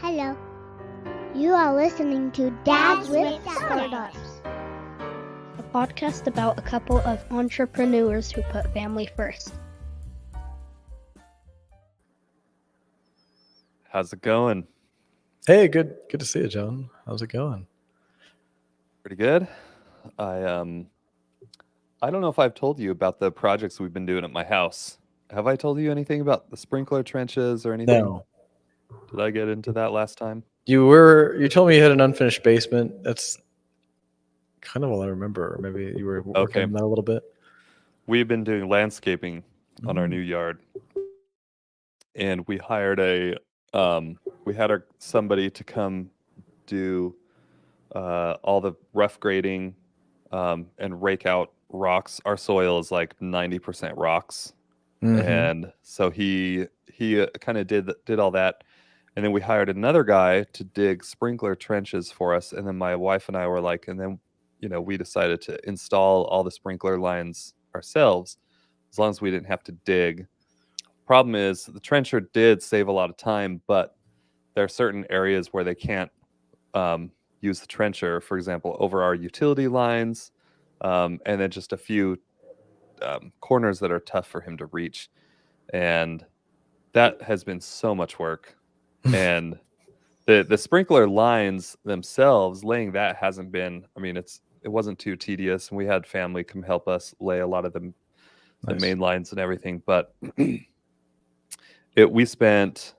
Hello. You are listening to Dads with Startups, a podcast about a couple of entrepreneurs who put family first. How's it going? Hey, good to see you, John. How's it going? Pretty good. I don't know if I've told you about the projects we've been doing at my house. Have I told you anything about the sprinkler trenches or anything? No. Did I get into that last time? You told me you had an unfinished basement. That's kind of all I remember. Or maybe you were working on that a little bit. We've been doing landscaping on our new yard, and we hired somebody to come do all the rough grading and rake out rocks. Our soil is like 90% rocks, and so he kind of did all that. And then we hired another guy to dig sprinkler trenches for us. And then my wife and I were like, and then, we decided to install all the sprinkler lines ourselves, as long as we didn't have to dig. Problem is, the trencher did save a lot of time, but there are certain areas where they can't use the trencher, for example, over our utility lines, and then just a few corners that are tough for him to reach. And that has been so much work. And the sprinkler lines themselves, laying that hasn't been, it wasn't too tedious, and we had family come help us lay a lot of the main lines and everything, but we spent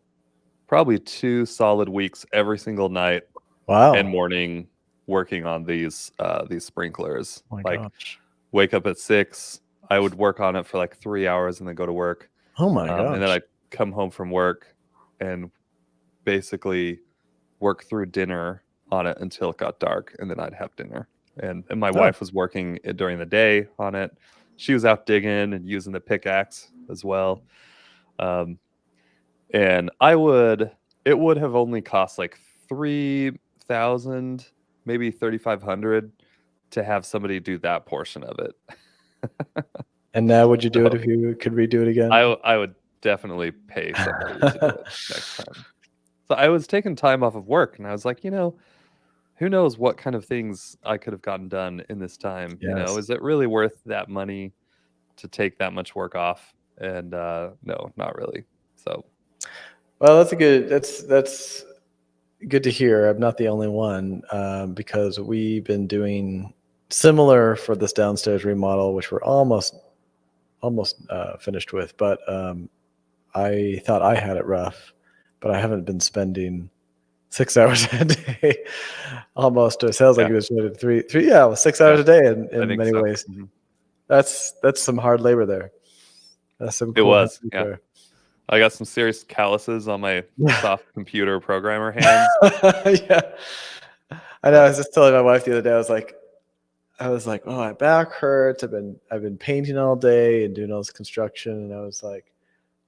probably 2 solid weeks every single night and morning working on these sprinklers. Gosh. Wake up at 6, I would work on it for like 3 hours and then go to work. Oh my gosh. And then I'd come home from work and basically work through dinner on it until it got dark, and then I'd have dinner. And my wife was working during the day on it. She was out digging and using the pickaxe as well. And it would have only cost like $3,000, maybe $3,500 to have somebody do that portion of it. And now would you do it if you could redo it again? I would definitely pay somebody to do it next time. So I was taking time off of work, and I was like, who knows what kind of things I could have gotten done in this time? Yes. Is it really worth that money to take that much work off? And no, not really. So, well, that's good to hear. I'm not the only one, because we've been doing similar for this downstairs remodel, which we're almost finished with. But I thought I had it rough, but I haven't been spending 6 hours a day. Almost. It sounds like it was 3. Yeah, it was 6 hours a day in many ways. Mm-hmm. That's some hard labor there. That's some. It was. Yeah. There. I got some serious calluses on my soft computer programmer hands. Yeah. I know. I was just telling my wife the other day. I was like, oh, my back hurts. I've been painting all day and doing all this construction, and I was like,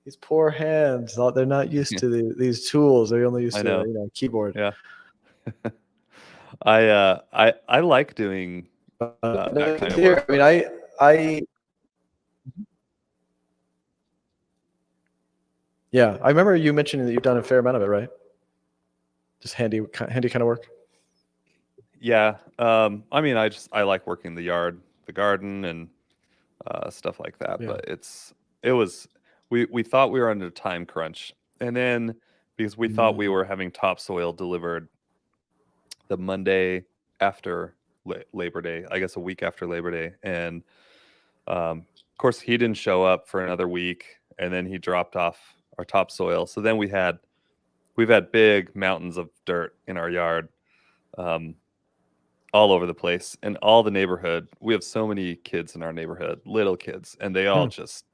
these poor hands. They're not used to these tools. They're only used to keyboard. Yeah. I like doing that kind of work. I remember you mentioning that you've done a fair amount of it, right? Just handy kind of work. Yeah. I like working the yard, the garden, and stuff like that. Yeah. But we thought we were under a time crunch, and then because we thought we were having topsoil delivered the Monday after Labor Day, I guess a week after Labor Day, and of course he didn't show up for another week, and then he dropped off our topsoil. So then we've had big mountains of dirt in our yard, all over the place, and all the neighborhood. We have so many kids in our neighborhood, little kids, and they all just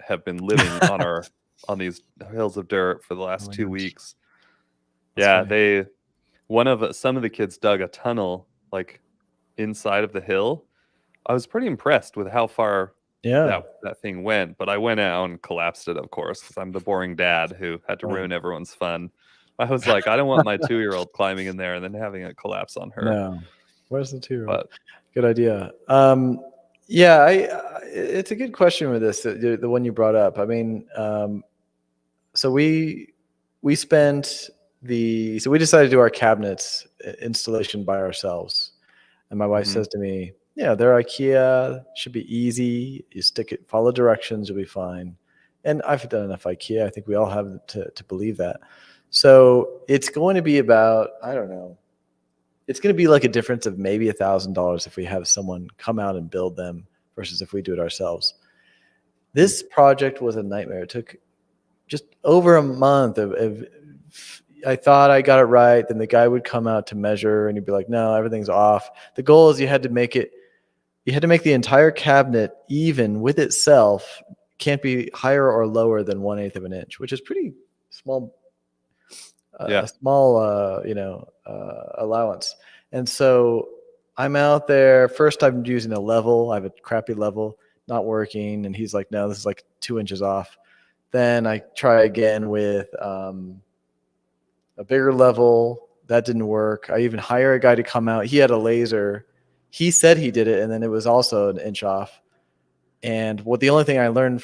have been living on these hills of dirt for the last 2 weeks. That's funny. Some of the kids dug a tunnel like inside of the hill. I was pretty impressed with how far that thing went, but I went out and collapsed it, of course, because I'm the boring dad who had to ruin everyone's fun. I was like, I don't want my 2-year-old climbing in there and then having it collapse on her. No. Where's the 2-year-old? Good idea. It's a good question with this, the one you brought up. So we spent so we decided to do our cabinets installation by ourselves. And my wife says to me, yeah, they're IKEA, should be easy. You stick it, follow directions, you'll be fine. And I've done enough IKEA. I think we all have to believe that. So it's going to be about, I don't know, it's going to be like a difference of maybe $1,000 if we have someone come out and build them versus if we do it ourselves. This project was a nightmare. It took just over a month of I thought I got it right. Then the guy would come out to measure and he'd be like, no, everything's off. The goal is you had to make the entire cabinet even with itself. Can't be higher or lower than 1/8 of an inch, which is pretty small. A small, allowance. And so I'm out there. First, I'm using a level. I have a crappy level, not working. And he's like, no, this is like 2 inches off. Then I try again with a bigger level. That didn't work. I even hire a guy to come out. He had a laser. He said he did it, and then it was also an inch off. And the only thing I learned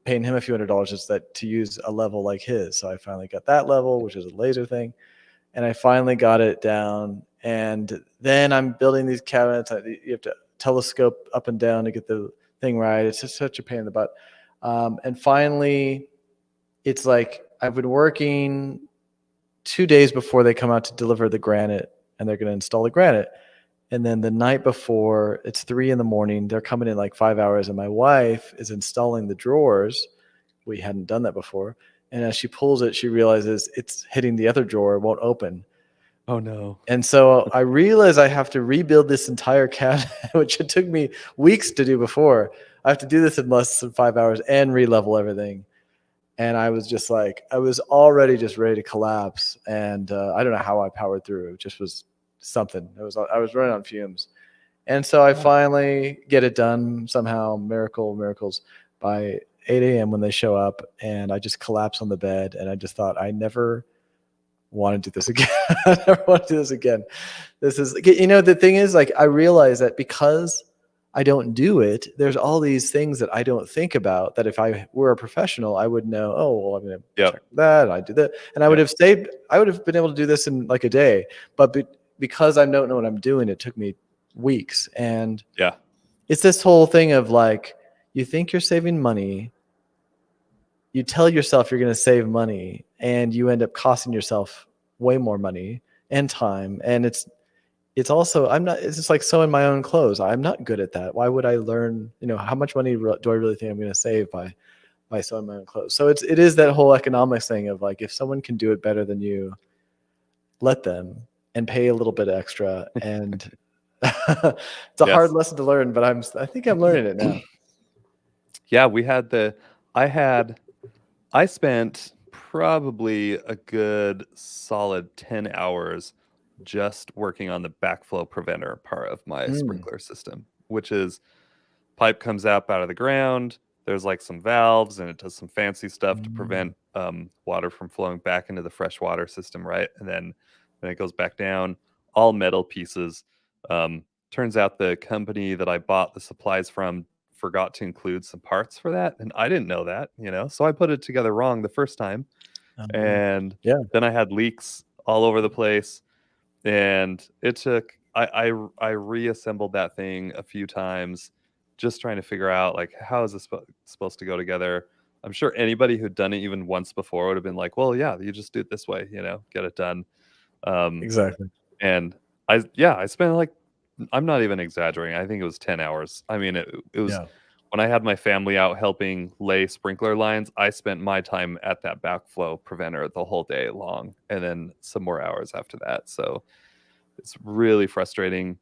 paying him a few $100s is that to use a level like his. So I finally got that level, which is a laser thing. And I finally got it down. And then I'm building these cabinets. You have to telescope up and down to get the thing right. It's just such a pain in the butt. And finally, it's like I've been working 2 days before they come out to deliver the granite, and they're going to install the granite. And then the night before, it's 3 a.m. They're coming in like 5 hours, and my wife is installing the drawers. We hadn't done that before. And as she pulls it, she realizes it's hitting the other drawer. It won't open. Oh, no. And so I realize I have to rebuild this entire cabinet, which it took me weeks to do before. I have to do this in less than 5 hours and re-level everything. And I was just like, I was already just ready to collapse. And I don't know how I powered through. It just was something. I was running on fumes. And so I finally get it done somehow, miracles, by 8 a.m. when they show up. And I just collapse on the bed. And I just thought, I never want to do this again. I never want to do this again. This is, the thing is, like, I realize that because I don't do it, there's all these things that I don't think about that if I were a professional, I would know, oh, well, I'm going to check that. I did that. And I would have been able to do this in like a day. But because I don't know what I'm doing, it took me weeks. And it's this whole thing of like, you think you're saving money, you tell yourself you're going to save money, and you end up costing yourself way more money and time. And it's also, it's just like sewing my own clothes. I'm not good at that. Why would I learn, how much money do I really think I'm going to save by sewing my own clothes? So it is that whole economics thing of like, if someone can do it better than you, let them, and pay a little bit extra. And it's a hard lesson to learn, but I think I'm learning it now. Yeah, I spent probably a good solid 10 hours just working on the backflow preventer part of my sprinkler system, which is pipe comes up out of the ground. There's like some valves, and it does some fancy stuff to prevent water from flowing back into the freshwater system, right? And then it goes back down, all metal pieces. Turns out the company that I bought the supplies from forgot to include some parts for that, and I didn't know that, so I put it together wrong the first time. And then I had leaks all over the place, and it took I reassembled that thing a few times, just trying to figure out like, how is this supposed to go together. I'm sure anybody who'd done it even once before would have been like, well, yeah, you just do it this way, get it done. Exactly. And I spent like, I'm not even exaggerating, I think it was 10 hours. I mean, it was when I had my family out helping lay sprinkler lines, I spent my time at that backflow preventer the whole day long, and then some more hours after that. So it's really frustrating.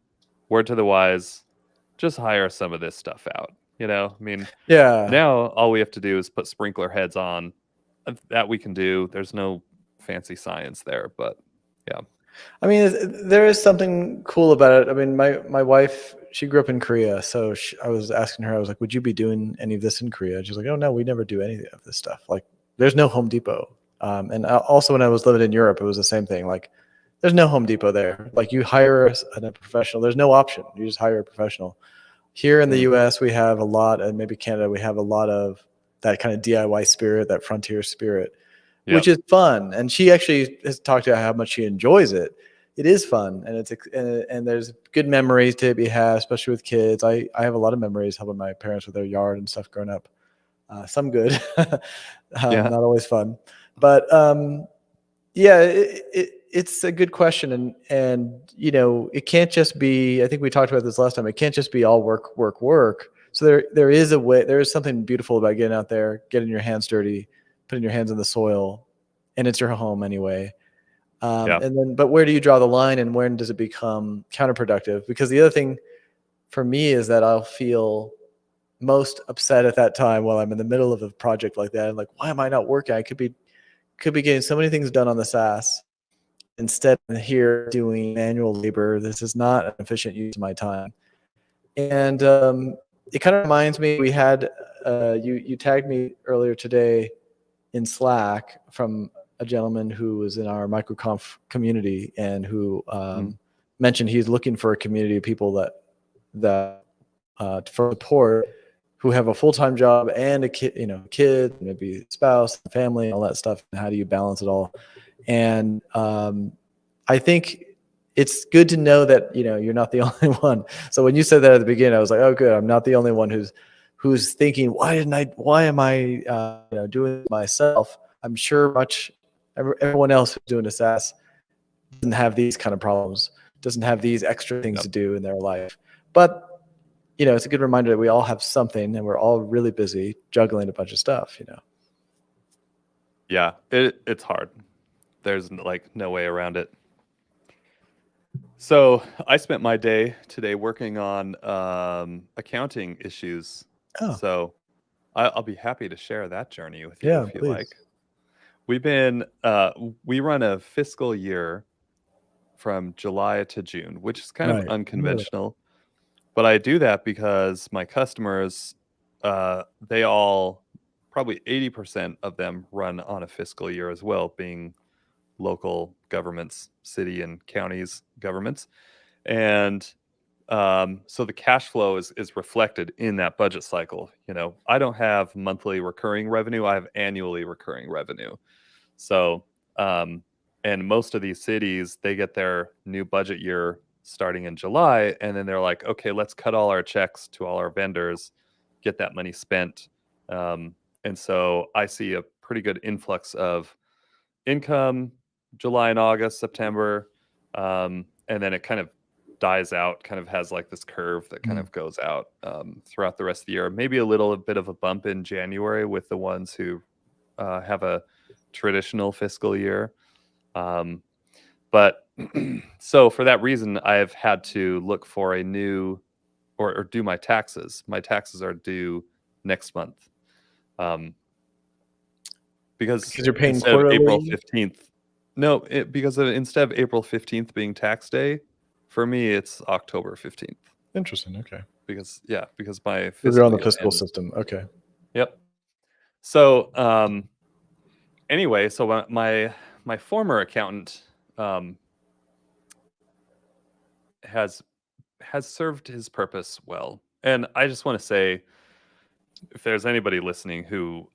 Word to the wise, just hire some of this stuff out. I mean, now all we have to do is put sprinkler heads on. That we can do. There's no fancy science there, but yeah. I mean, there is something cool about it. I mean, my wife, she grew up in Korea, so I was asking her, I was like, would you be doing any of this in Korea? And she's like, oh, no, we never do any of this stuff. Like, there's no Home Depot. And also when I was living in Europe, it was the same thing. Like, there's no Home Depot there. Like, you hire a professional. There's no option. You just hire a professional. Here in the U.S., we have a lot, and maybe Canada, we have a lot of that kind of DIY spirit, that frontier spirit. which is fun. And she actually has talked about how much she enjoys it. It is fun, and and there's good memories to be had, especially with kids. I have a lot of memories helping my parents with their yard and stuff growing up. Some good, not always fun, but yeah, it's a good question, and it can't just be. I think we talked about this last time. It can't just be all work, work, work. So there is a way. There is something beautiful about getting out there, getting your hands dirty, putting your hands in the soil, and it's your home anyway. And then, but where do you draw the line, and when does it become counterproductive? Because the other thing for me is that I'll feel most upset at that time while I'm in the middle of a project like that. I'm like, why am I not working? I could be getting so many things done on the SaaS instead of here doing manual labor. This is not an efficient use of my time. And it kind of reminds me, we had you tagged me earlier today in Slack from a gentleman who was in our MicroConf community and who mentioned he's looking for a community of people that for support, who have a full-time job and a kid, maybe spouse, family, all that stuff. And how do you balance it all? And I think it's good to know that you're not the only one. So when you said that at the beginning, I was like, oh, good, I'm not the only one who's thinking, why am I doing it myself? I'm sure everyone else who's doing a SaaS doesn't have these kind of problems, doesn't have these extra things to do in their life. But it's a good reminder that we all have something, and we're all really busy juggling a bunch of stuff. Yeah, it's hard. There's no way around it. So I spent my day today working on accounting issues. Oh. So I'll be happy to share that journey with you if you please. like. We run a fiscal year from July to June, which is kind of unconventional. But I do that because my customers, they all, probably 80% of them run on a fiscal year as well, being local governments, city and counties governments. And so the cash flow is reflected in that budget cycle. I don't have monthly recurring revenue. I have annually recurring revenue. So, and most of these cities, they get their new budget year starting in July, and then they're like, okay, let's cut all our checks to all our vendors, get that money spent. And so I see a pretty good influx of income July and August, September, and then it kind of dies out, kind of has this curve that kind of goes out throughout the rest of the year. Maybe a little bit of a bump in January with the ones who have a traditional fiscal year. But so for that reason, I've had to look for a new or do my taxes. My taxes are due next month. Because you're paying instead of quarterly? April 15th. No, because instead of April 15th being tax day, for me, it's October 15th. Interesting. Okay. Because my You're on the fiscal system. Okay. Yep. So anyway, so my former accountant has served his purpose well. And I just want to say, if there's anybody listening who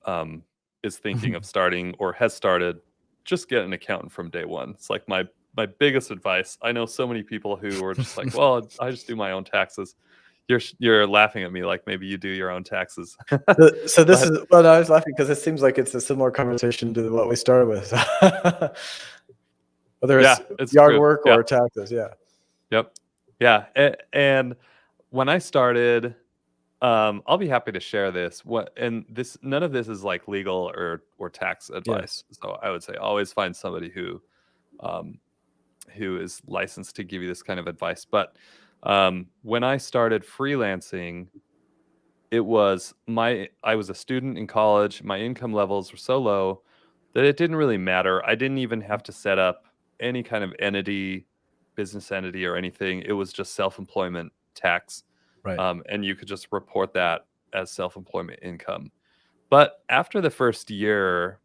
is thinking of starting or has started, just get an accountant from day one. It's like my biggest advice. I know so many people who are just like, well, I just do my own taxes. You're laughing at me like maybe you do your own taxes. So this is, well, no, I was laughing because it seems like it's a similar conversation to what we started with. Whether it's yard work or taxes. Yeah. Yep. Yeah. And when I started, I'll be happy to share this. None of this is legal or tax advice. Yes. So I would say always find somebody who is licensed to give you this kind of advice. But when I started freelancing, I was a student in college. My income levels were so low that it didn't really matter. I didn't even have to set up any kind of business entity or anything. It was just self-employment tax. Right. And you could just report that as self-employment income. But after the first year,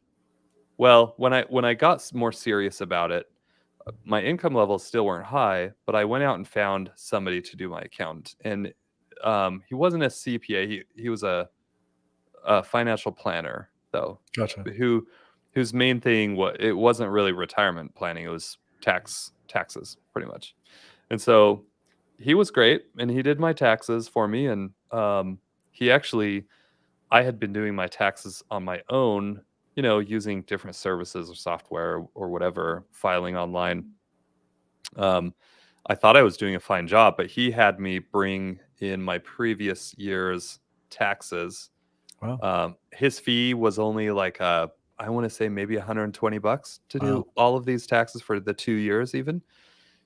well, when I got more serious about it, my income levels still weren't high, but I went out and found somebody to do my accountant. And he wasn't a CPA. He was a financial planner, though. Gotcha. whose main thing it wasn't really retirement planning. It was taxes pretty much. And so he was great, and he did my taxes for me. And I had been doing my taxes on my own, using different services or software or whatever, filing online. I thought I was doing a fine job, but he had me bring in my previous year's taxes. Wow. His fee was only like I want to say maybe $120 to do Wow. all of these taxes for the 2 years even.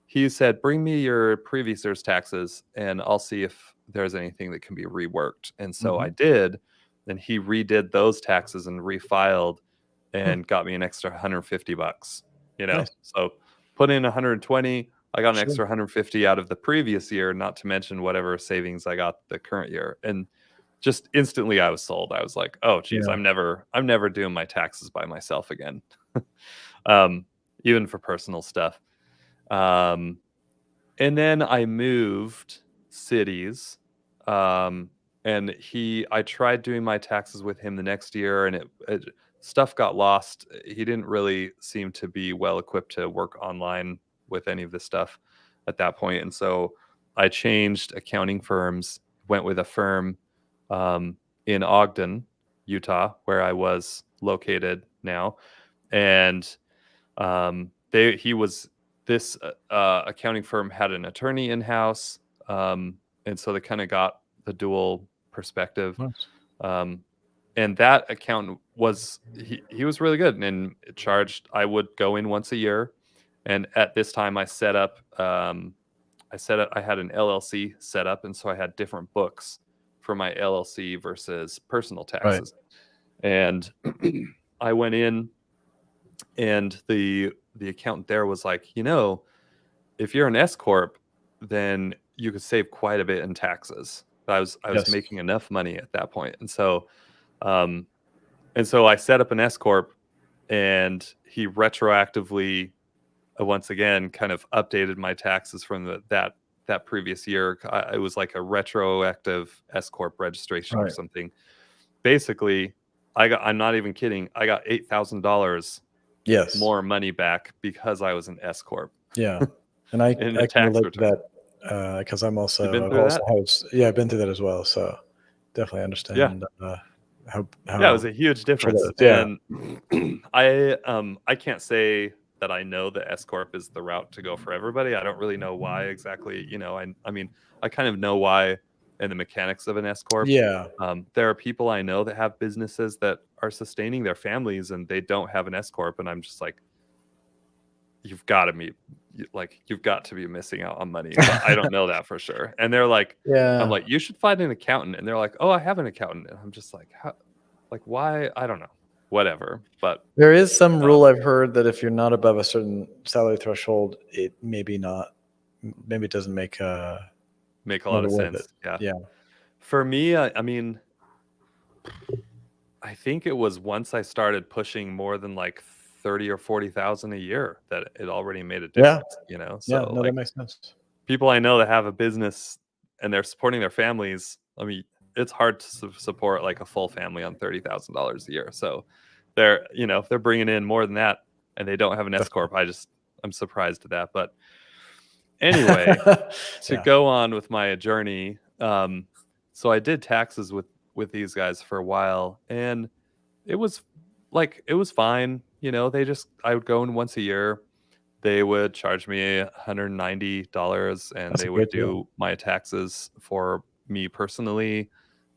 He said, bring me your previous year's taxes and I'll see if there's anything that can be reworked. And so I did. And he redid those taxes and refiled and got me an extra $150, Nice. So put in 120, I got an Sure. extra 150 out of the previous year, not to mention whatever savings I got the current year. And just instantly I was sold. I was like, oh geez, Yeah. I'm never doing my taxes by myself again. Even for personal stuff. And then I moved cities. And I tried doing my taxes with him the next year, and stuff got lost. He didn't really seem to be well equipped to work online with any of this stuff at that point. And so I changed accounting firms, went with a firm in Ogden, Utah, where I was located now. And this accounting firm had an attorney in-house. And so they kind of got the dual perspective. Nice. And that accountant he was really good and I would go in once a year. And at this time I had an LLC set up. And so I had different books for my LLC versus personal taxes. Right. And I went in, and the accountant there was like, if you're an S corp, then you could save quite a bit in taxes. I was making enough money at that point. And so I set up an S corp, and he retroactively once again kind of updated my taxes from that previous year. It was like a retroactive S corp registration or something. Basically, I'm not even kidding, I got $8,000 more money back because I was an S corp. Yeah. And I can relate to that because I've been through that as well. So definitely understand how it was a huge difference. And I can't say that I know the S corp is the route to go for everybody. I don't really know why exactly. I mean, I kind of know why and the mechanics of an S corp. Yeah. There are people I know that have businesses that are sustaining their families and they don't have an S corp, and I'm just like, you've got to be missing out on money. But I don't know that for sure. And they're like, I'm like, you should find an accountant. And they're like, oh, I have an accountant. And I'm just like, how? Like, why? I don't know. Whatever. But there is some rule I've heard that if you're not above a certain salary threshold, it maybe it doesn't make a lot of sense. Yeah. For me, I mean, I think it was once I started pushing more than like 30 or 40,000 a year that it already made a difference. So that makes sense. People I know that have a business and they're supporting their families. I mean, it's hard to support like a full family on $30,000 a year. So they're, if they're bringing in more than that and they don't have an S corp, I'm surprised at that. But anyway, to go on with my journey. So I did taxes with these guys for a while, and it was fine. I would go in once a year. They would charge me $190 and they would do my taxes for me personally,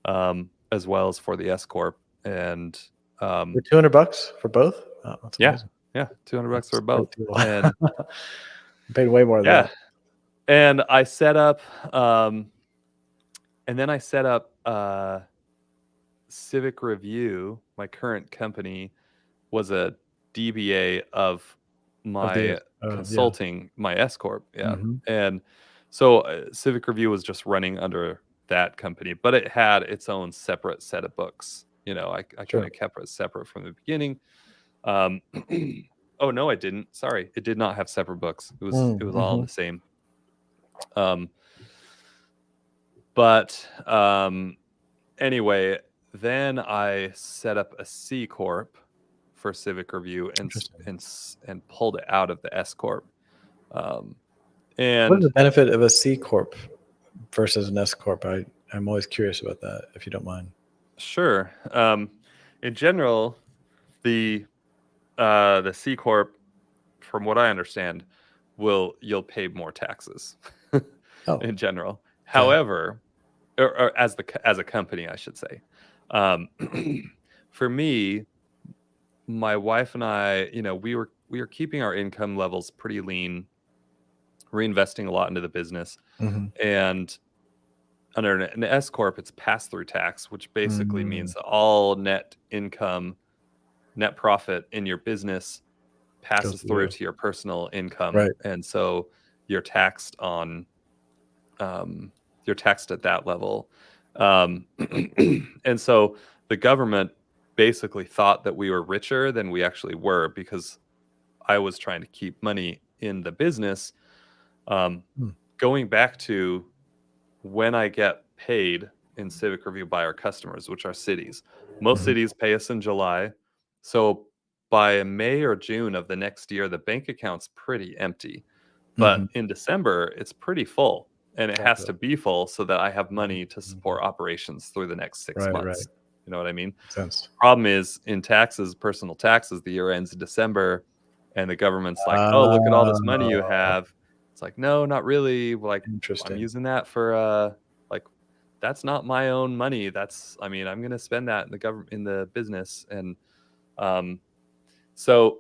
as well as for the S corp. And $200 for both. Oh, that's amazing. $200 for both. And paid way more than that. And I set up Civic Review. My current company was a DBA of my consulting, my S corp. And so Civic Review was just running under that company, but it had its own separate set of books. I kind of kept it separate from the beginning. Oh no, I didn't. Sorry, it did not have separate books. It was all the same. Anyway, then I set up a C corp for Civic Review Interesting. and pulled it out of the S corp. What is And the benefit of a C corp versus an S corp? I'm always curious about that, if you don't mind. sure, in general, the C corp, from what I understand, you'll pay more taxes Oh, in general. However, or as a company, I should say. For me, my wife and I, we were keeping our income levels pretty lean, reinvesting a lot into the business, mhm. and under an S corp, it's pass-through tax, which basically means Mm, that all net income, net profit in your business goes passes through through. to your personal income, Right. and so you're taxed on you're taxed at that level. And so the government basically thought that we were richer than we actually were because I was trying to keep money in the business. Um, Hmm. Going back to when I get paid in Civic Review by our customers, which are cities, most Mhm. cities pay us in July. So by May or June of the next year, the bank account's pretty empty. But Mhm. in December, it's pretty full, and it has Gotcha. to be full so that I have money to Mhm. support operations through the next 6 Right. months. You know what I mean? Makes sense. Problem is in taxes, personal taxes, the year ends in December, and the government's like, "Oh, look at all this money you Oh, have." It's like, "No, not really. Like, I'm interesting. using that for like that's not my own money. I mean, I'm gonna spend that in the government in the business." And um so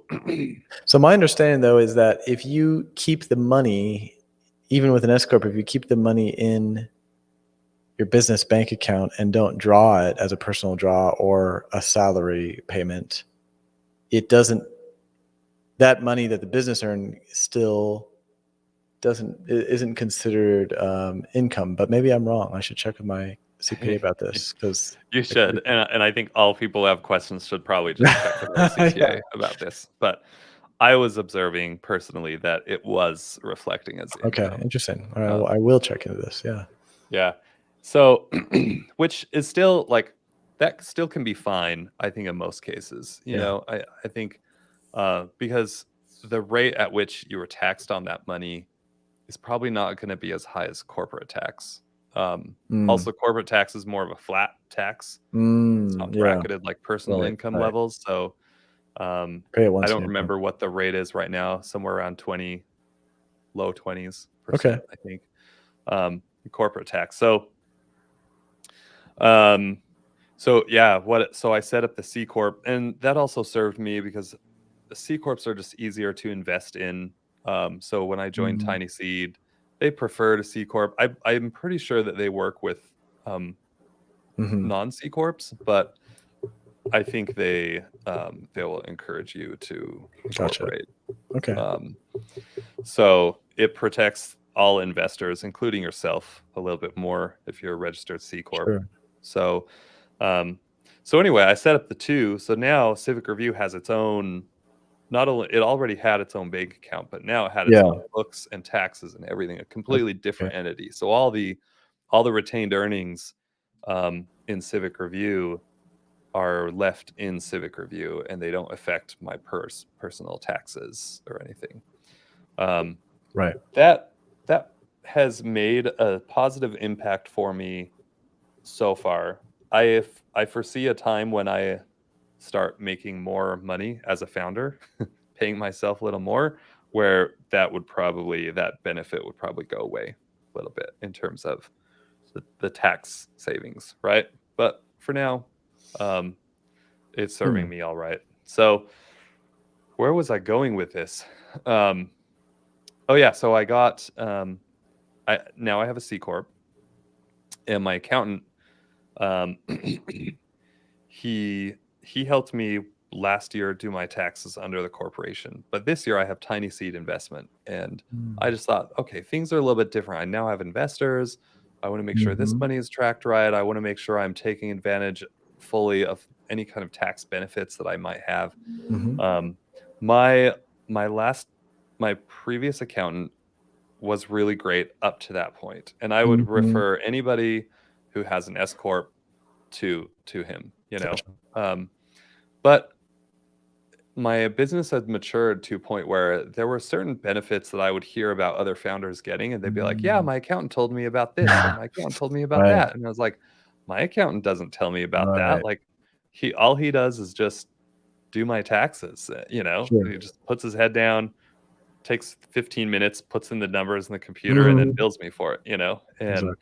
So my understanding, though, is that if you keep the money, even with an S corp, if you keep the money in your business bank account and don't draw it as a personal draw or a salary payment, it doesn't. That money that the business earned still isn't considered income. But maybe I'm wrong. I should check with my CPA about this because you should, and I think all people who have questions should probably just check with their yeah. CPA about this. But I was observing personally that it was reflecting as Okay, income. interesting. All right, Um, well, I will check into this. Yeah. yeah. So, which is still like that still can be fine, I think, in most cases. Yeah. I think because the rate at which you were taxed on that money is probably not going to be as high as corporate tax. Mm, Also, corporate tax is more of a flat tax. It's not yeah. bracketed like personal Right. income Right. levels. So Pay it I once don't and you're done. remember what the rate is right now, somewhere around low 20s%, Okay. I think, corporate tax. Um, so yeah, so I set up the C Corp, and that also served me because the C Corps are just easier to invest in. So when I joined Mm, Tiny Seed, they preferred a C Corp. I'm pretty sure that they work with mhm. non-C Corps, but I think they will encourage you to Gotcha. incorporate. Okay. Um, so it protects all investors, including yourself, a little bit more if you're a registered C Corp. Sure. So, um, so anyway, I set up the two. So now Civic Review has its own. Not only it already had its own bank account, but now it had its Yeah. own books and taxes and everything. A completely Okay. different entity. So all the retained earnings in Civic Review are left in Civic Review, and they don't affect my personal taxes or anything. Right. That has made a positive impact for me so far. I foresee a time when I start making more money as a founder, paying myself a little more, where that benefit would probably go away a little bit in terms of the tax savings, right? But for now, it's serving Hmm. me all right. So where was I going with this? Oh yeah, so I got now I have a C corp, and my accountant, um, he helped me last year do my taxes under the corporation, but this year I have Tiny Seed Investment, and I Mm. just thought, okay, things are a little bit different. I now have investors. I want to make sure this Mhm. money is tracked right. I want to make sure I'm taking advantage fully of any kind of tax benefits that I might have. Mhm. Um, my my last my previous accountant was really great up to that point, and I would Mhm. refer anybody who has an S corp to him. Gotcha. But my business had matured to a point where there were certain benefits that I would hear about other founders getting, and they'd be like, "Yeah, Mm. my accountant told me about this, and my accountant told me about Right, that." And I was like, "My accountant doesn't tell me about that. right, Like, all he does is just do my taxes, you know? sure. He just puts his head down, takes 15 minutes, puts in the numbers in the computer, and then Mhm. bills me for it, you know?" And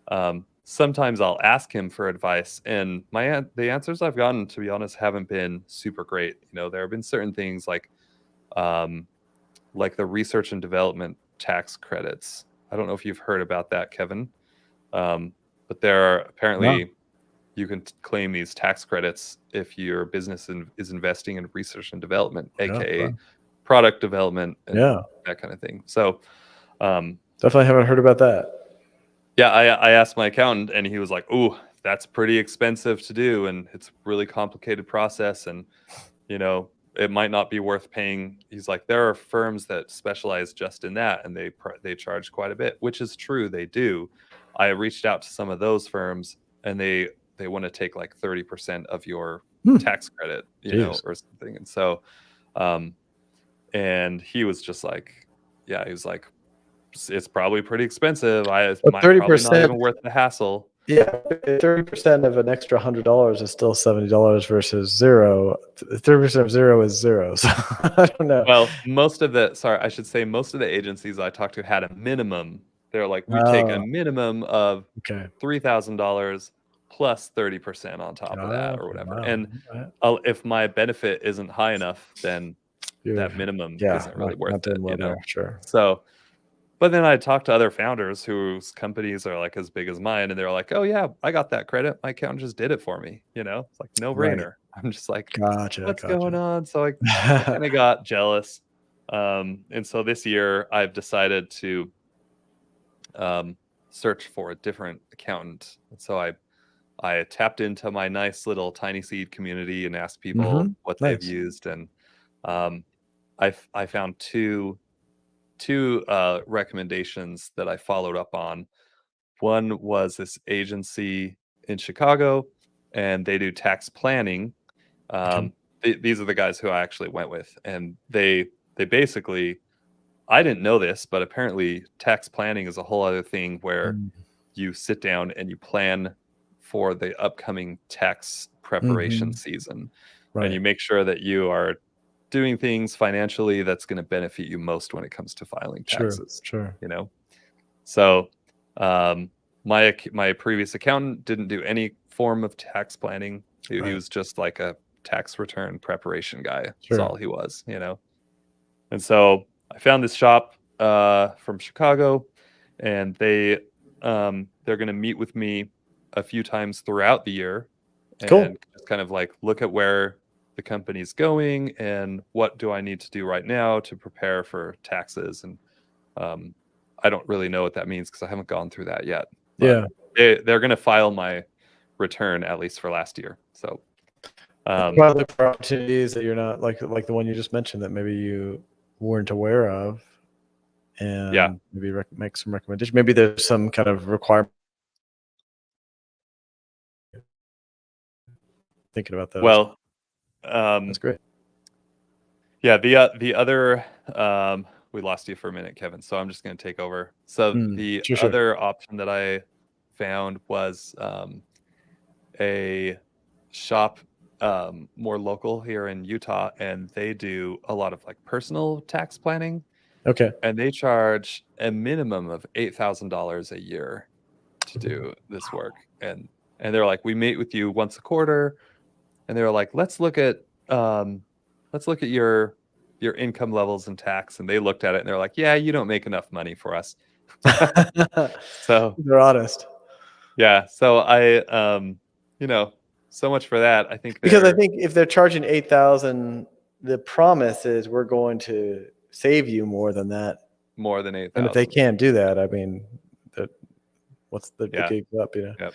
Exactly. sometimes I'll ask him for advice, and the answers I've gotten, to be honest, haven't been super great. You know, there have been certain things um, like the research and development tax credits. I don't know if you've heard about that, Kevin, but there are No. apparently you can claim these tax credits if your business is investing in research and development, Yeah, aka fun. product development and Yeah, that kind of thing. So um, definitely haven't heard about that. yeah, I asked my accountant, and he was like, "Ooh, that's pretty expensive to do, and it's a really complicated process, and you know, it might not be worth paying." He's like, "There are firms that specialize just in that, and they charge quite a bit," which is true, they do. I reached out to some of those firms, and they want to take like 30% of your Hmm, tax credit, you know, Jeez. or something. And so, um, and he was just like, yeah, he was like, it's probably pretty expensive. It's But probably not 30%, even worth the hassle. yeah, 30% of an extra $100 is still $70 versus zero. 30% of zero is zero. So I don't know. Well, I should say most of the agencies I talked to had a minimum. They're like, we take a Oh, minimum of okay. $3,000 plus 30% on top of that or Gotcha. whatever. Wow. And Right. if my benefit isn't high enough, then You're, that minimum yeah, isn't really not worth it, doing you well there. know? Sure. So, but then I talked to other founders whose companies are like as big as mine, and they're like, "Oh yeah, I got that credit. My accountant just did it for me." You know, it's like no Right. brainer. I'm just like, Gotcha. "What's going Gotcha. on?" So I kind of got jealous, and so this year I've decided to um, search for a different accountant. And so I tapped into my nice little Tiny Seed community and asked people what they've Nice. used, and um, I found two recommendations that I followed up on. One was this agency in Chicago, and they do tax planning. Okay. These are the guys who I actually went with, and they basically, I didn't know this, but apparently tax planning is a whole other thing where Mm, you sit down and you plan for the upcoming tax preparation mhm. season, and Right. you make sure that you are doing things financially that's going to benefit you most when it comes to filing Sure. taxes, Sure. you know? So, my previous accountant didn't do any form of tax planning. He Right. was just like a tax return preparation guy. That's Sure. all he was, you know? And so I found this shop from Chicago, and they're going to meet with me a few times throughout the year Cool. and just kind of like look at where the company's going and what do I need to do right now to prepare for taxes. And um, I don't really know what that means because I haven't gone through that yet. But Yeah. they're going to file my return at least for last year. So Probably look for opportunities that you're not like the one you just mentioned that maybe you weren't aware of, yeah, and maybe make some recommendation. Maybe there's some kind of requirement. Thinking about those. well, um, That's great. yeah, the other we lost you for a minute, Kevin, so I'm just going to take over. So the Sure. Sure. other option that I found was a shop more local here in Utah, and they do a lot of like personal tax planning, Okay. and they charge a minimum of $8,000 a year to do this work. And they're like, we meet with you once a quarter, and they're like, let's look at your income levels and tax. And they looked at it and they're like, yeah, you don't make enough money for us. So They're honest. yeah, so I you know, so much for that. I think Because I they're think if they're charging 8,000, the promise is we're going to save you more than that. more than And if they 8,000. can't do that, I mean, that what's the Yeah. gig up? You know. Yep.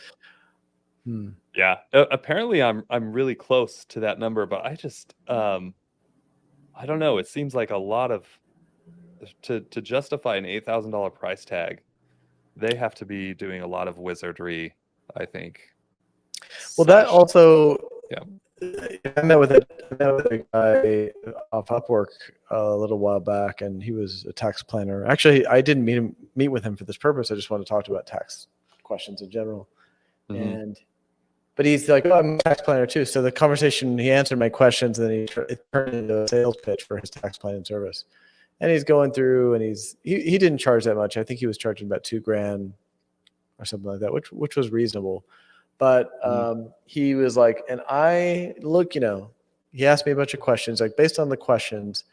Hmm. Yeah. Apparently I'm really close to that number, but I just I don't know. It seems like a lot of to justify an $8,000 price tag, they have to be doing a lot of wizardry, I think. Well, that Slash, also yeah. I met with a guy off Upwork a little while back, and he was a tax planner. Actually, I didn't meet with him for this purpose. I just wanted to talk about tax questions in general. Mhm. But he's like, "Oh, I'm a tax planner too." So the conversation, he answered my questions, and then it turned into a sales pitch for his tax planning service. And he's going through, and he didn't charge that much. I think he was charging about $2,000 or something like that, which was reasonable. But he was like, and I look, he asked me a bunch of questions. Like, based on the questions,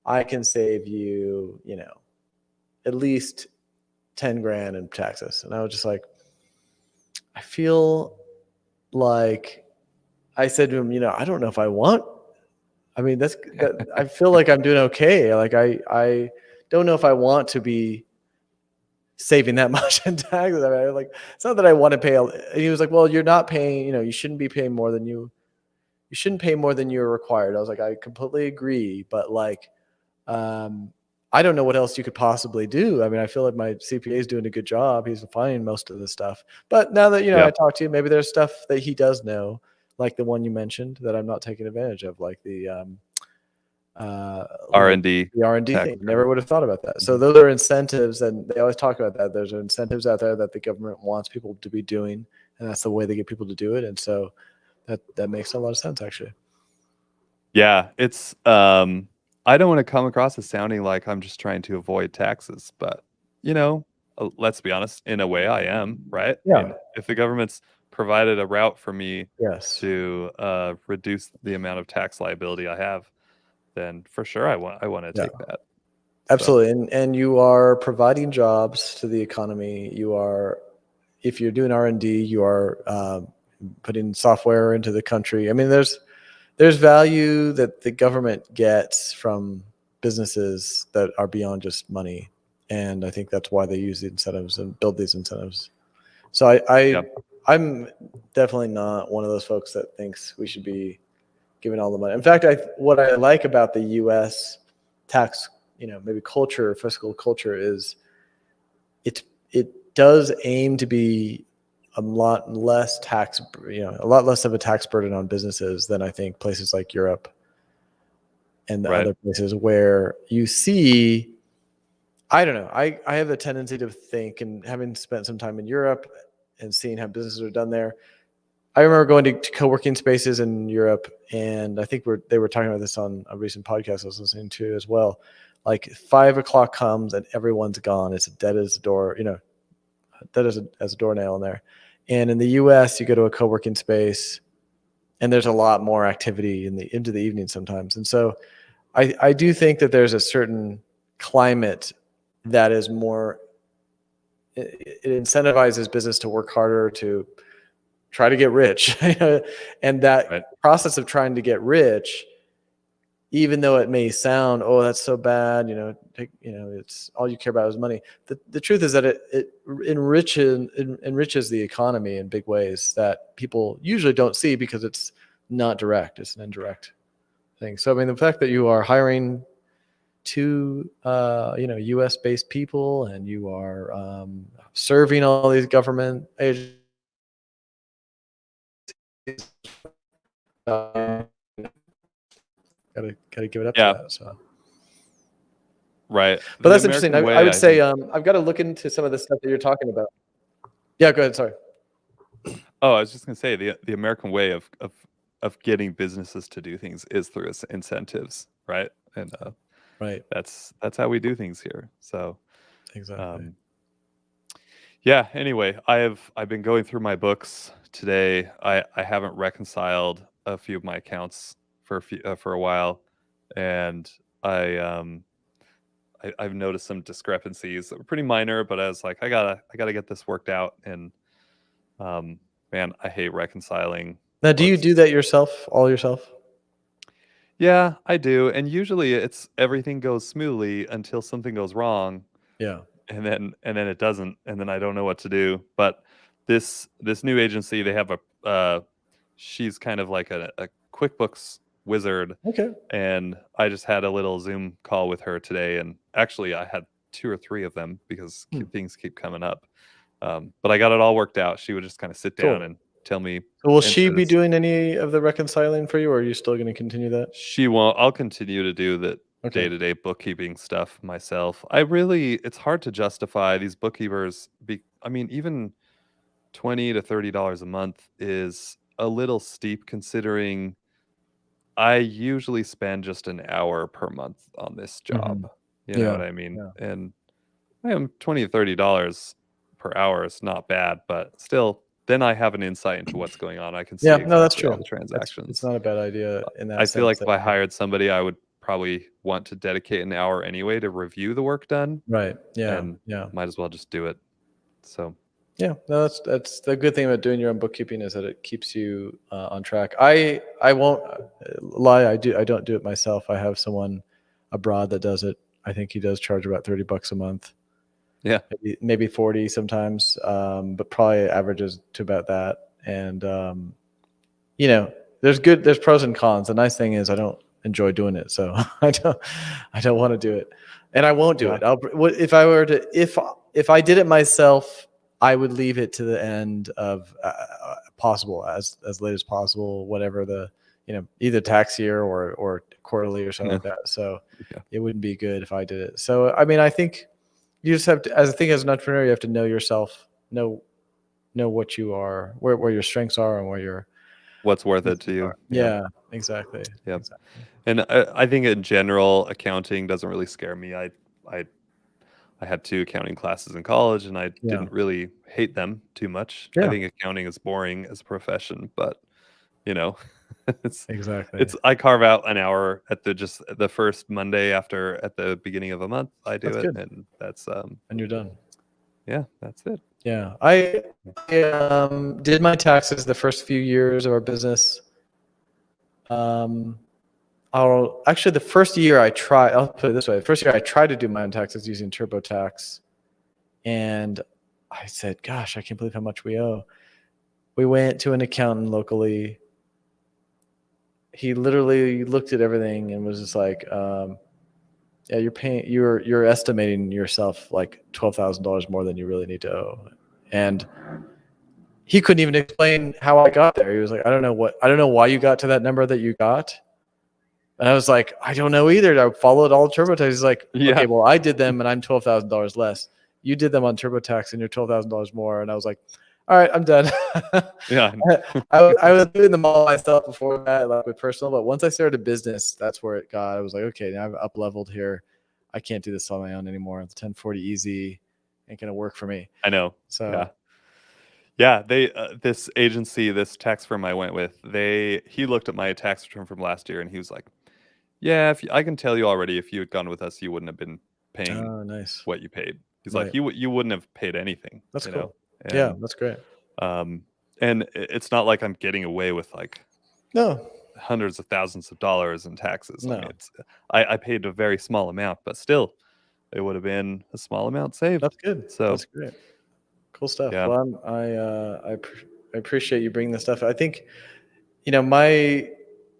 I can save you, at least 10 grand in taxes. And I was just like, I feel like, I said to him, I don't know if I want. I mean, I feel like I'm doing okay. Like I don't know if I want to be saving that much in taxes. I mean, like, it's not that I want to pay. And he was like, well, you're not paying, you shouldn't be paying more than you shouldn't pay more than you're required. I was like, I completely agree. But like, I don't know what else you could possibly do. I mean, I feel like my CPA is doing a good job. He's finding most of the stuff. But now that, Yeah. I talked to you, maybe there's stuff that he does know, like the one you mentioned that I'm not taking advantage of, like the R&D. the R&D tax thing. credit. Never would have thought about that. So Mhm. those are incentives, and they always talk about that. There's incentives out there that the government wants people to be doing, and that's the way they get people to do it. And so that makes a lot of sense, actually. Yeah, it's I don't want to come across as sounding like I'm just trying to avoid taxes, but let's be honest, in a way I am, right? I Yeah. mean, if the government's provided a route for me Yes. to reduce the amount of tax liability I have, then for sure I want to Yeah. take that. Absolutely. And you are providing jobs to the economy. You are, if you're doing R&D, you are putting software into the country. I mean, there's value that the government gets from businesses that are beyond just money. And I think that's why they use the incentives and build these incentives. So I'm definitely not one of those folks that thinks we should be giving all the money. In fact, what I like about the U.S. tax, maybe culture, fiscal culture, is it does aim to be a lot less a lot less of a tax burden on businesses than I think places like Europe and the Right. other places where you see, I don't know. I have a tendency to think, and having spent some time in Europe and seeing how businesses are done there, I remember going to co-working spaces in Europe, and I think they were talking about this on a recent podcast I was listening to as well. Like 5 o'clock comes and everyone's gone. It's dead as a door, dead as a doornail in there. And in the US, you go to a co-working space and there's a lot more activity into the evening sometimes. And so I do think that there's a certain climate that is more, it incentivizes business to work harder, to try to get rich. And that Right. process of trying to get rich, even though it may sound, oh, that's so bad, it's all you care about is money. The truth is that it enriches the economy in big ways that people usually don't see because it's not direct. It's an indirect thing. So, I mean, the fact that you are hiring two, U.S. based people, and you are serving all these government agencies, gotta give it up Yeah. to that. So. Right. But The that's interesting. American way, I would say think- I've got to look into some of the stuff that you're talking about. Yeah, go ahead. Sorry. Oh, I was just gonna say the American way of getting businesses to do things is through incentives, right? And Right. that's how we do things here. So Exactly. yeah. Anyway, I've been going through my books today. I haven't reconciled a few of my accounts for a while, and I've noticed some discrepancies that were pretty minor, but I was like, I gotta get this worked out. And man, I hate reconciling. Now, do you do that yourself, all yourself? Yeah, I do. And usually everything goes smoothly until something goes wrong. Yeah. And then it doesn't, and then I don't know what to do. But this new agency, they have she's kind of like a QuickBooks wizard. Okay. And I just had a little Zoom call with her today, and actually I had 2 or 3 of them because things keep coming up. But I got it all worked out. She would just kind of sit down Cool. and tell me. So will she answer be this. doing any of the reconciling for you, or are you still going to continue that? She won't. I'll continue to do the Okay. day-to-day bookkeeping stuff myself. It's hard to justify these bookkeepers. I mean, even $20 to $30 a month is a little steep considering I usually spend just an hour per month on this job. You know Yeah. what I mean? Yeah. And I am $20 to $30 per hour is not bad, but still, then I have an insight into what's going on. I can see Yeah. No, that's exactly all true. the It's transactions. not a bad idea in that I feel like sense. if I hired somebody, I would probably want to dedicate an hour anyway to review the work done, Right. Yeah. and Yeah. might as well just do it. So Yeah, no, that's the good thing about doing your own bookkeeping is that it keeps you on track. I won't lie. I don't do it myself. I have someone abroad that does it. I think he does charge about $30 a month. yeah, Maybe 40 sometimes, but probably averages to about that. And there's pros and cons. The nice thing is I don't enjoy doing it, so I don't want to do it, and I won't do Yeah. it. If I did it myself, I would leave it to the end of possible, as late as possible, whatever the either tax year or quarterly or something like that. So Yeah. it wouldn't be good if I did it. So I mean, I think you just have to, as an entrepreneur, you have to know yourself, know what you are, where your strengths are, and where your what's worth it to you? yeah, exactly. Yeah. Exactly. And I think in general, accounting doesn't really scare me. I had 2 accounting classes in college, and I Yeah. didn't really hate them too much. Yeah. I think accounting is boring as a profession, but it's Exactly. I carve out an hour at the first Monday at the beginning of a month. I do That's it, good. and that's And you're done. yeah, that's it. Yeah. I did my taxes the first few years of our business. Actually, the first year I'll put it this way. The first year I tried to do my own taxes using TurboTax, and I said, gosh, I can't believe how much we owe. We went to an accountant locally. He literally looked at everything and was just like, yeah, you're estimating yourself like $12,000 more than you really need to owe. And he couldn't even explain how I got there. He was like, I don't know why you got to that number that you got. And I was like, I don't know either. I followed all TurboTax. He's like, Yeah. okay, well, I did them and I'm $12,000 less. You did them on TurboTax and you're $12,000 more. And I was like, all right, I'm done. Yeah. I was doing them all myself before that, like with personal. But once I started a business, that's where it got. I was like, okay, now I've up leveled here. I can't do this on my own anymore. The 1040 easy ain't gonna work for me. I know. So yeah. They this agency, this tax firm I went with, he looked at my tax return from last year and he was like, yeah, I can tell you already, if you had gone with us, you wouldn't have been paying oh, nice. what you paid. He's Right. like, you wouldn't have paid anything. That's you cool. know? Yeah, And, that's great. and it's not like I'm getting away with like No, hundreds of thousands of dollars in taxes. No. I mean, I paid a very small amount, but still, it would have been a small amount saved. that's good. So That's great. Cool stuff. Yeah. Well, I appreciate you bringing this stuff. I think,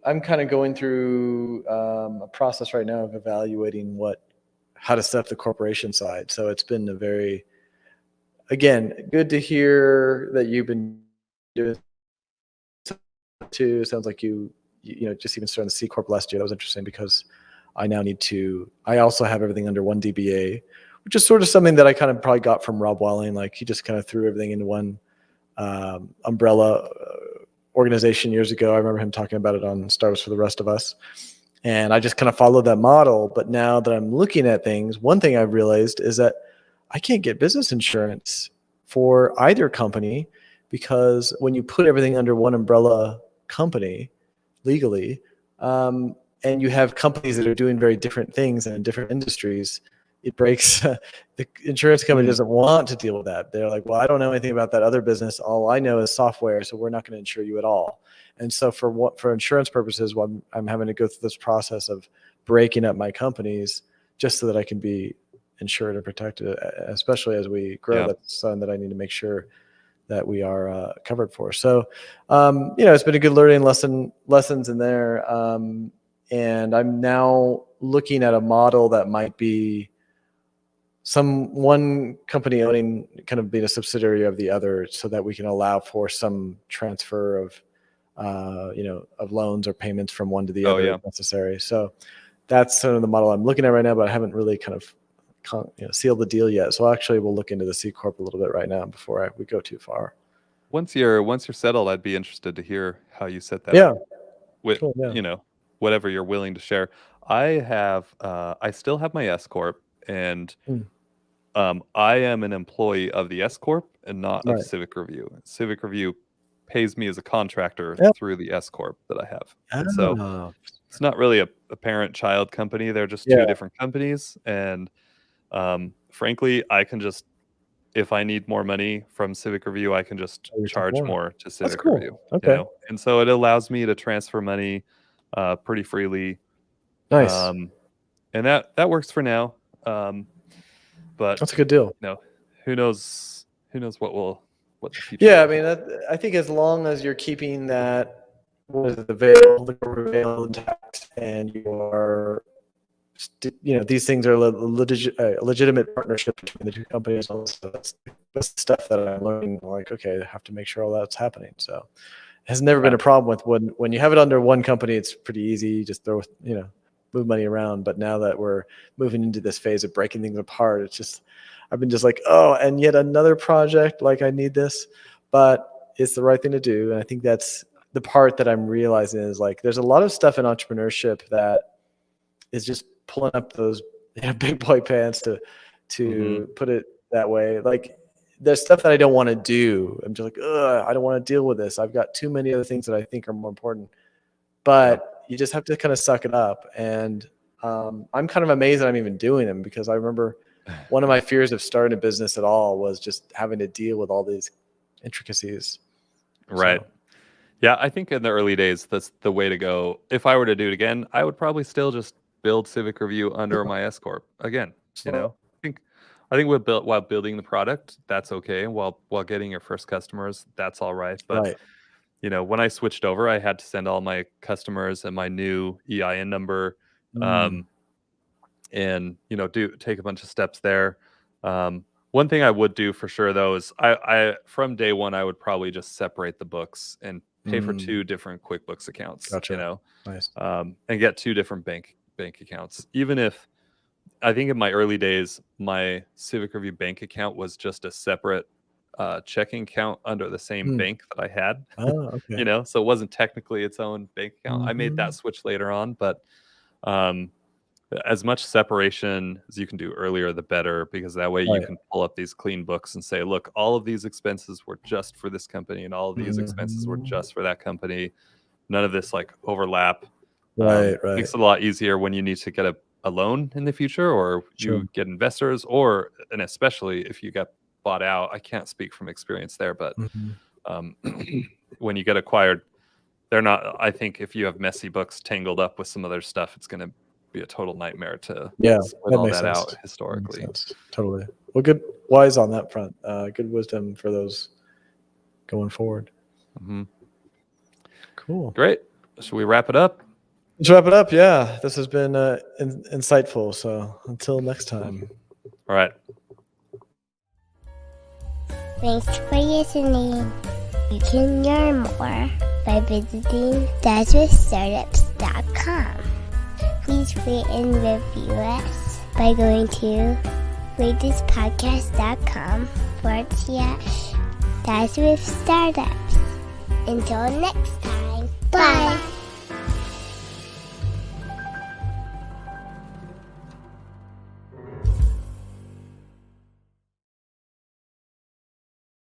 I'm kind of going through a process right now of evaluating how to set up the corporation side. So it's been again, good to hear that you've been doing too. Sounds like you just even starting the C Corp last year. That was interesting because I now I also have everything under one DBA, which is sort of something that I kind of probably got from Rob Walling. Like he just kind of threw everything into one umbrella organization years ago. I remember him talking about it on Startups for the Rest of Us. And I just kind of followed that model. But now that I'm looking at things, one thing I've realized is that I can't get business insurance for either company because when you put everything under one umbrella company legally, and you have companies that are doing very different things and in different industries, it breaks. The insurance company doesn't want to deal with that. They're like, well, I don't know anything about that other business. All I know is software, so we're not going to insure you at all. And so for insurance purposes, I'm having to go through this process of breaking up my companies just so that I can be insured and protected, especially as we grow. Yeah. That's something that I need to make sure that we are covered for. So, it's been a good learning lessons in there. And I'm now looking at a model that might be one company owning, kind of being a subsidiary of the other, so that we can allow for some transfer of of loans or payments from one to the other if necessary. So that's sort of the model I'm looking at right now, but I haven't really kind of sealed the deal yet. So actually we'll look into the C Corp a little bit right now before we go too far. Once you're settled, I'd be interested to hear how you set that up with, cool, whatever you're willing to share. I still have my S Corp, and I am an employee of the S Corp and not of Civic Review. Civic Review pays me as a contractor through the S Corp that I have. And so it's not really a parent-child company. They're just two different companies. And frankly, I can just, if I need more money from Civic Review, I can just charge more to Civic Review. Okay. And so it allows me to transfer money pretty freely. Nice. And that works for now. But that's a good deal. Who knows what the future. Yeah, I mean, I think as long as you're keeping that the veil intact, and you are, these things are a legitimate partnership between the two companies. Also, that's the stuff that I'm learning. Like, okay, I have to make sure all that's happening. So, it has never been a problem with when you have it under one company. It's pretty easy. You just throw move money around. But now that we're moving into this phase of breaking things apart, it's just, I've been just like, oh, and yet another project, like I need this, but it's the right thing to do. And I think that's the part that I'm realizing is like, there's a lot of stuff in entrepreneurship that is just pulling up those big boy pants to put it that way. Like, there's stuff that I don't want to do. I'm just like, I don't want to deal with this. I've got too many other things that I think are more important, but you just have to kind of suck it up. And I'm kind of amazed that I'm even doing them, because I remember one of my fears of starting a business at all was just having to deal with all these intricacies. Right. So. Yeah, I think in the early days, that's the way to go. If I were to do it again, I would probably still just build Civic Review under my S Corp again. I think while building the product, that's okay. While getting your first customers, that's all right. But when I switched over, I had to send all my customers and my new EIN number, and take a bunch of steps there. One thing I would do for sure, though, is I from day one I would probably just separate the books and pay for two different QuickBooks accounts. Gotcha. Nice. And get two different bank accounts. Even if I think in my early days, my Civic Review bank account was just a separate checking account under the same bank that I had. Oh, okay. So it wasn't technically its own bank account. I made that switch later on, but as much separation as you can do earlier, the better, because that way you can pull up these clean books and say, look, all of these expenses were just for this company, and all of these expenses were just for that company. None of this like overlap. Right. Makes it a lot easier when you need to get a loan in the future, or you get investors, and especially if you get bought out. I can't speak from experience there, but when you get acquired, they're not, I think if you have messy books tangled up with some other stuff, it's going to be a total nightmare to split all that out historically. Totally. Well, good, wise on that front. Good wisdom for those going forward. Cool. Great. Should we wrap it up? Let's wrap it up. Yeah, this has been insightful. So until next time. All right. Thanks for listening. You can learn more by visiting dadswithstartups.com. Please rate and review us by going to ratethispodcast.com/dadswithstartups. Until next time, bye.